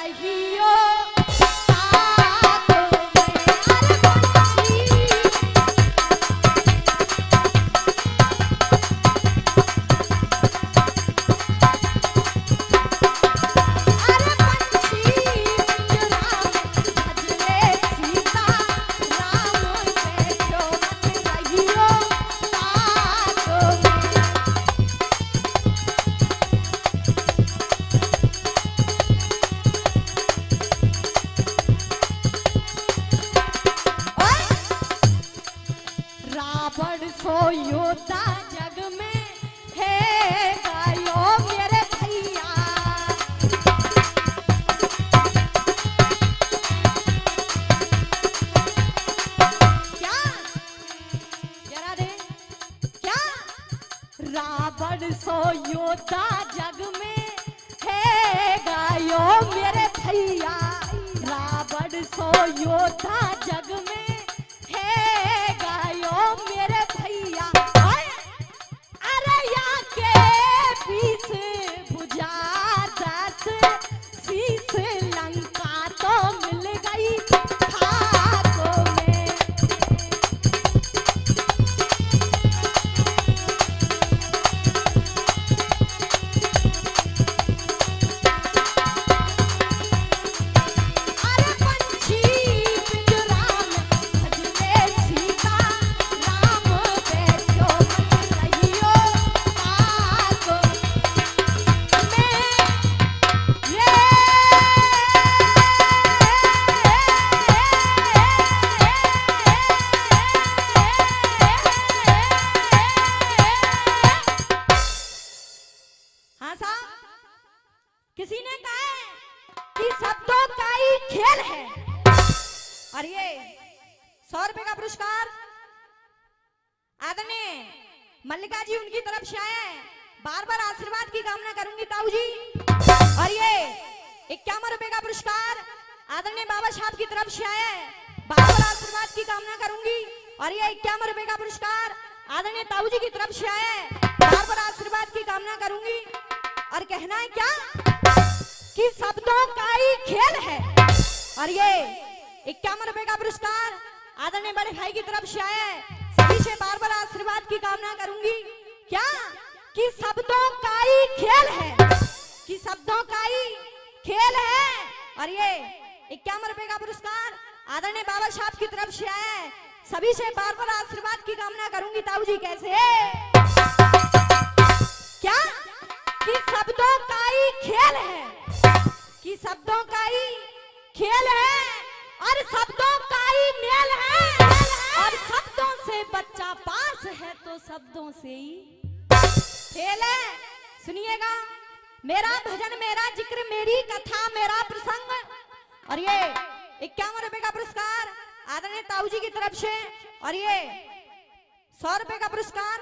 रहियो रावण सो योद्धा जग में है गायो मेरे भैया। क्या जरा दे क्या रावण सो योद्धा जग में है गायो मेरे भैया। रावण सो योद्धा जग में है गायो मेरे भैया। अरे यहाँ के बीच बुझा 10 शीश लंका तो मिल गई खाकों में। अरे पंछी पिंजरा में भजने सीता राम बैठो मत रहियो खाकों में। ये हाँ साहब, किसी ने कहा है कि शब्दों का ही खेल है। और ये 100 रुपए का पुरस्कार आदरणीय मल्लिका जी उनकी तरफ से आया है। बार बार आशीर्वाद की कामना करूंगी ताऊ जी। और ये 51 रुपए का पुरस्कार आदरणीय बाबा साहब की तरफ से आया है। बार बार आशीर्वाद की कामना करूंगी। और ये 51 रुपए का पुरस्कार आदरणीय ताऊ जी की तरफ से आया है। बार बार आशीर्वाद की कामना करूंगी। और कहना है क्या कि शब्दों का ही खेल है। और ये 51 रुपए का पुरस्कार आदरणीय बड़े भाई की तरफ से आया है। सभी से बार बार आशीर्वाद की कामना करूंगी। क्या कि शब्दों का ही खेल है, कि शब्दों का ही खेल है। और ये 51 रुपए का पुरस्कार आदरणीय बाबा साहब की तरफ से आया है। सभी से बार बार आशीर्वाद की कामना करूंगी। ताऊ जी कैसे क्या कि शब्दों का ही खेल है, कि शब्दों का ही खेल है और शब्दों का ही मेल है। और शब्दों से बच्चा पास है तो शब्दों से ही खेल है। सुनिएगा, मेरा भजन मेरा जिक्र मेरी कथा मेरा प्रसंग। और ये 51 रुपए का पुरस्कार आदरणीय ताऊ जी की तरफ से। और ये 100 रुपए का पुरस्कार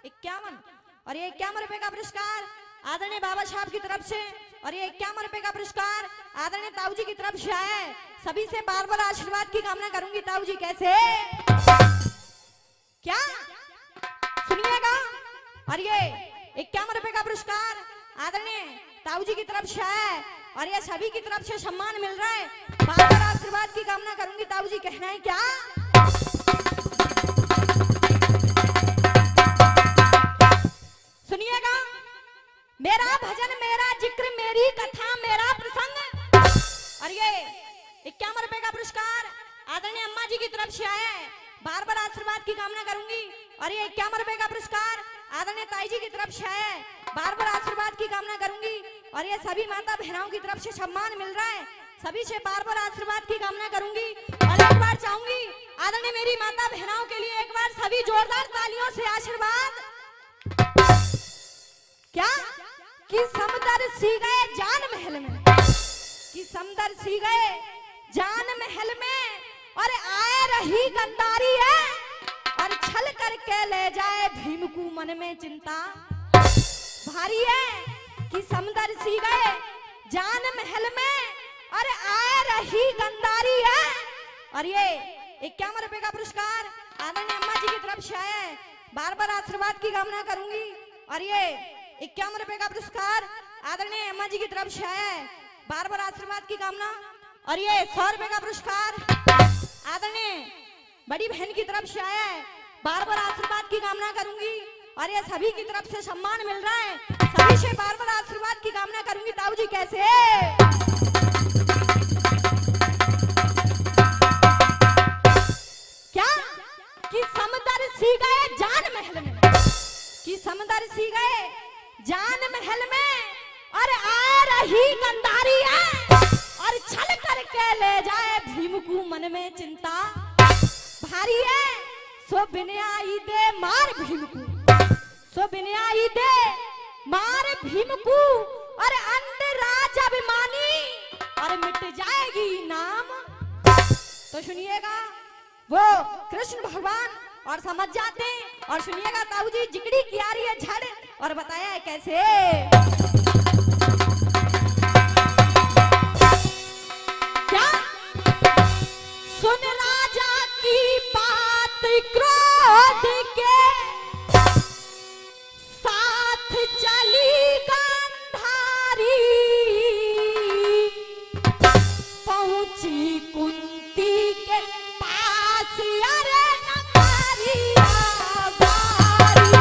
51। और ये 51 रुपए का पुरस्कार आदरणीय बाबा साहब की तरफ से। और ये 51 रुपए का पुरस्कार आदरणीय ताऊ जी की तरफ से आया है। सभी से बार बार आशीर्वाद की कामना करूंगी। ताऊ जी कैसे क्या सुनिएगा। और ये 51 रुपए का पुरस्कार आदरणीय ताऊ जी की तरफ से आया है। और ये सभी की तरफ से सम्मान मिल रहा है। बार बार आशीर्वाद की कामना करूंगी। ताऊ जी कहना है क्या सुनिएगा, मेरा भजन मेरा जिक्र मेरी कथा मेरा प्रसंग। और ये 51 रुपए का पुरस्कार आदरणीय अम्मा जी की तरफ से आया है। बार बार आशीर्वाद की कामना करूंगी। और ये 51 रुपए का पुरस्कार आदरणीय ताई जी की तरफ से आया है। बार बार आशीर्वाद की कामना करूंगी। और ये सभी माता बहनों की तरफ से सम्मान मिल रहा है। सभी से बार बार आशीर्वाद की कामना करूंगी। और एक बार चाहूंगी आदरणीय मेरी माता बहनों के लिए एक बार सभी जोरदार तालियों से आशीर्वाद। क्या कि समदर सी गए जान महल में, कि समदर सी गए जान महल में। और आए रही गद्दारी है और छल करके ले जाए भीम को मन में चिंता भारी है। कि समदर सी गए जान महल में और आए रही गद्दारी है। और ये 51 रुपए का पुरस्कार आदरणीय अम्मा जी की तरफ से आया है। बार बार आशीर्वाद की कामना करूंगी। और ये 51 रुपए का पुरस्कार आदरणीय अम्मा जी की तरफ से आया है। बार बार आशीर्वाद की कामना। और ये 100 रुपए का पुरस्कार आदरणीय बड़ी बहन की तरफ से आया है, बार बार आशीर्वाद की कामना करूंगी। और ये सभी की तरफ से सम्मान मिल रहा है, सभी से बार बार आशीर्वाद की कामना करूंगी। ताऊ जी कैसे क्या कि समंदर सी गए जान महल में, कि समंदर सी गए जान महल में, और आ रही गंधारी है और छल करके ले जाए भीम को मन में चिंता भारी है। सो बिन्याई दे मार भीम को, सो बिन्याई दे मार भीम को, और अंधराज अभिमानी और मिट जाएगी नाम। तो सुनिएगा वो कृष्ण भगवान और समझ जाते हैं। और सुनिएगा ताऊ जी जिगड़ी की आ रही है झड़, और बताया है कैसे। क्या सुन राजा की बात क्रोध के साथ चली गांधारी, पहुंची कुंती के पास अरे नगरिया बारी।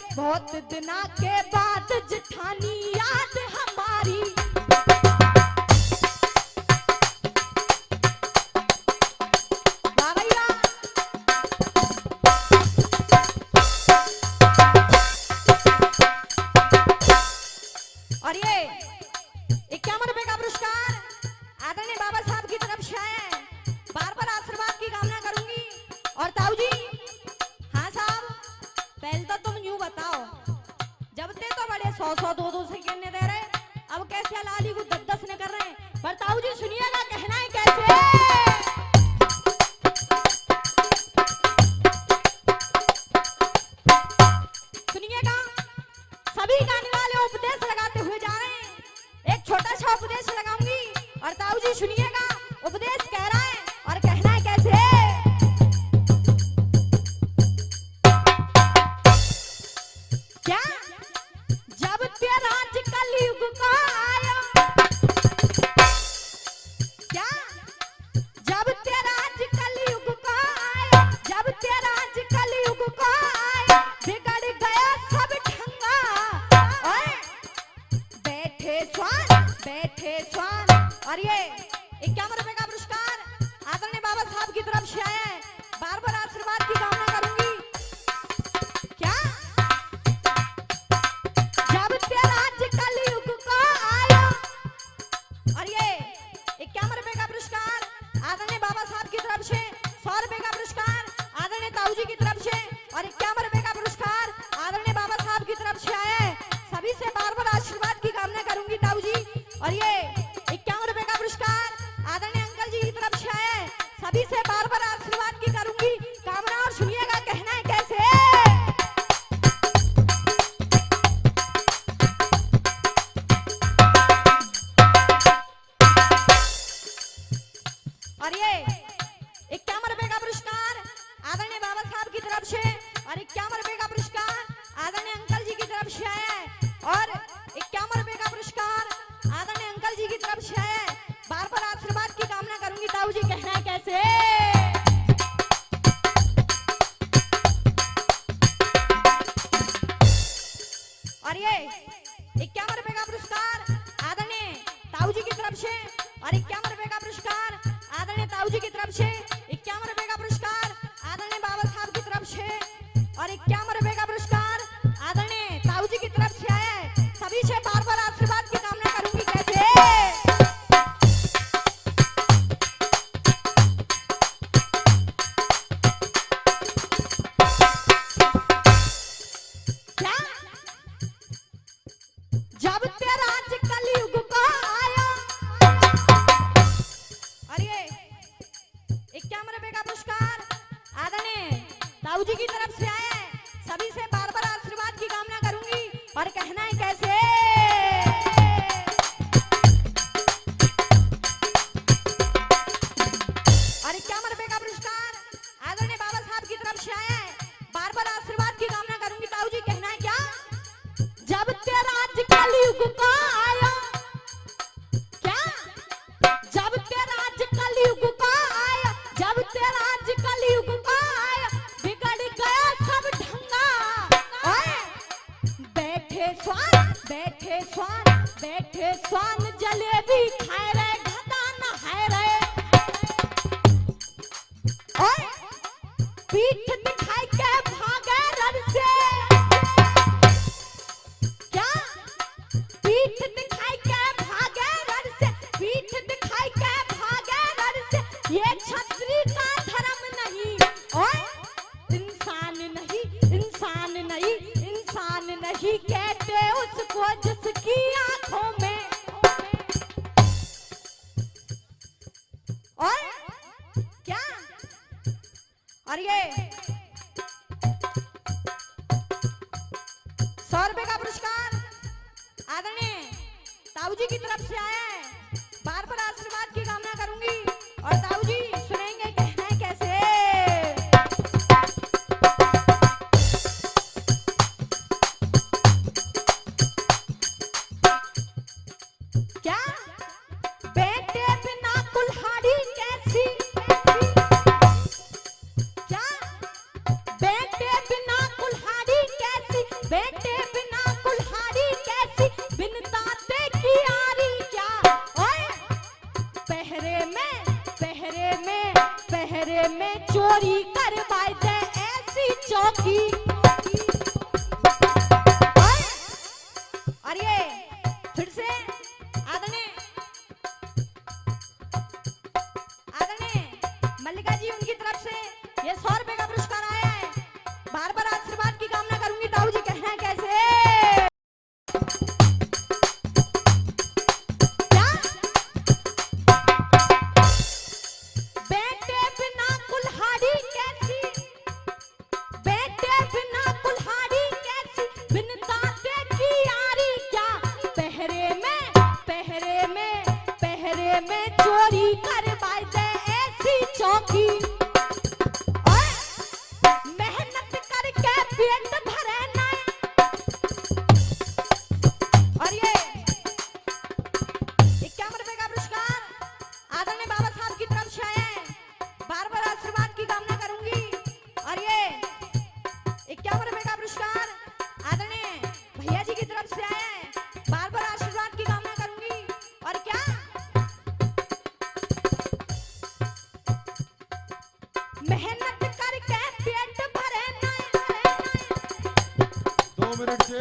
बहुत दिना के बाद जिठानी याद हमारी। और ये 51 रुपए का पुरस्कार आदरणीय बाबा साहब की तरफ से आया है, बार बार आशीर्वाद की कामना करूंगी। और ताऊ जी हाँ साहब पहले तो तुम यूं बताओ, जब ते तो बड़े 100-100 200 से गिनने दे रहे, अब कैसे लाली को 10-10 ने कर रहे हैं। पर ताऊ जी सुनिएगा कहना है कैसे। सुनिएगा सभी गाने वाले उपदेश लगाते हुए जा रहे हैं, एक छोटा सा उपदेश लगाऊंगी। और ताऊ जी सुनिएगा उपदेश कह रहा है और कहना है कैसे। क्या जब तेरा कलयुग का आया, क्या जब तेरा कलयुग का आया, जब तेरा कलयुग का आया, बिगड़ गया सब ढंगा। ओए बैठे स्वान। और ये 51 रुपए का पुरस्कार आदरणीय बाबा साहब की तरफ से आया है, बार बार आशीर्वाद की कामना करूंगी। क्या जब तेरा कलयुग का आया। और ये 51 रुपए का पुरस्कार आदरणीय बाबा साहब की तरफ से, 100 रुपए का पुरस्कार आदरणीय ताऊ जी की तरफ से, और 51 रुपए का पुरस्कार आदरणीय बाबा साहब की तरफ से आया है। सभी से बार बार आशीर्वाद की कामना करूंगी ताऊ जी। और ये 51 रुपए का पुरस्कार आदरणीय अंकल जी की तरफ से आया है, सभी से बार बार आशीर्वाद की करूंगी कामना। और सुनिएगा कहना है कैसे। और ये 51 रुपए का पुरस्कार आदरणीय बाबा साहब की तरफ से, और 51 रुपए का पुरस्कार आदरणीय अंकल जी की तरफ से आया है। और 51 रुपए का पुरस्कार आदरणीय अंकल जी की तरफ से आया है, बार बार आशीर्वाद की कामना करूंगी ताऊ जी। कहना है कैसे। और ये 51 रुपए का पुरस्कार आदरणीय ताऊ जी की तरफ से, और 51 रुपए का पुरस्कार आदरणीय ताऊ जी की तरफ से, 51 रुपए का पुरस्कार आदरणीय बाबा साहब की तरफ से, और 51 रुपए का पुरस्कार आदरणीय ताऊ जी की तरफ से आया है। सभी से बार बार आशीर्वाद की कामना करूंगी कैसे। पुरस्कार आदरणीय ताऊ जी की तरफ से आया है। सभी से बार बार आशीर्वाद की कामना करूंगी और कहना है कैसे। और 51 रुपए का पुरस्कार आदरणीय बाबा साहब की तरफ से आया है। बार बार आशीर्वाद की कामना करूंगी ताऊ जी, कहना है क्या। जब तेरा आज कलयुग का आया, क्या जब तेरा आज कलयुग का आया, जब तेरा आज कलयुग का आया, बिगड़ गया सब ढंगा। ओए बैठे स्वान, बैठे स्वान, बैठे स्वान जलेबी खाए रहे, गधा नहाए रहे। ओए पीठ दिखाई के भागे रन से, क्या पीठ दिखाई के भागे रन से, पीठ दिखाई के भागे रन से। ये छतरी का धर्म नहीं, ओए इंसान नहीं, इंसान नहीं, इंसान नहीं कहते उसको जिसकी आंखों में। ओए क्या। और ये 100 रुपए का पुरस्कार आदरणीय ताऊ जी की तरफ से आया है। बार बार आशीर्वाद की कामना करूंगी और ताऊ जी सुनेंगे, कहना है कैसे। क्या बेटे बिना कुल्हाड़ी कैसी, क्या बेटे बिना कुल्हाड़ी कैसी, बेटे बिना कुल्हाड़ी कैसी, बिन दांते की आरी क्या। ओए पहरे में, पहरे में, पहरे में चोरी करवाए दे ऐसी चौकी। ओए और ये फिर से आदरणीय मल्लिका जी उनकी तरफ से ये 100 रुपए का पुरस्कार आया है। बार बार आशीर्वाद की कामना करूंगी ताऊ जी, कहना है कैसे। क्या बेटे बिना कुल्हाड़ी कैसी, बेटे बिना कुल्हाड़ी कैसी, बिन दांते की आरी क्या। पहरे में, पहरे में, पहरे में चोरी करवाए दे ऐसी चौकी। ओए मेहनत करके पेट भरे ना। और ये 51 रुपए का पुरस्कार आदरणीय बाबा साहब की तरफ से आया है। बार बार आशीर्वाद की कामना करूंगी और ये 51 रुपए का पुरस्कार आदरणीय भैया जी की तरफ से आया है। बार बार आशीर्वाद की कामना करूंगी और क्या। मेहनत करके पेट भरे ना। 2 मिनट से